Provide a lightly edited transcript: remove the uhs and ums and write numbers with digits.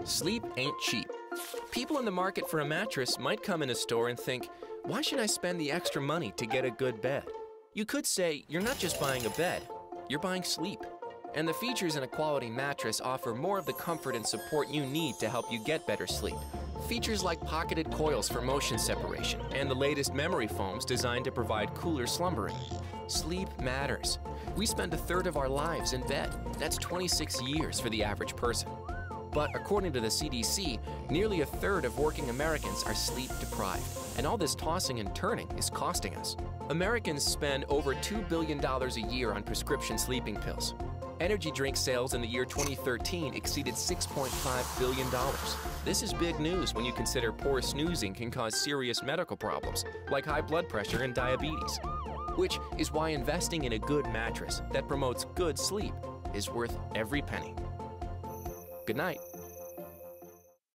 Sleep ain't cheap. People in the market for a mattress might come in a store and think, why should I spend the extra money to get a good bed? You could say you're not just buying a bed, you're buying sleep. And the features in a quality mattress offer more of the comfort and support you need to help you get better sleep. Features like pocketed coils for motion separation and the latest memory foams designed to provide cooler slumbering. Sleep matters. We spend a third of our lives in bed. That's 26 years for the average person. But according to the CDC, nearly a third of working Americans are sleep deprived, and all this tossing and turning is costing us. Americans spend over $2 billion a year on prescription sleeping pills. Energy drink sales in the year 2013 exceeded $6.5 billion. This is big news when you consider poor snoozing can cause serious medical problems like high blood pressure and diabetes. Which is why investing in a good mattress that promotes good sleep is worth every penny. Good night.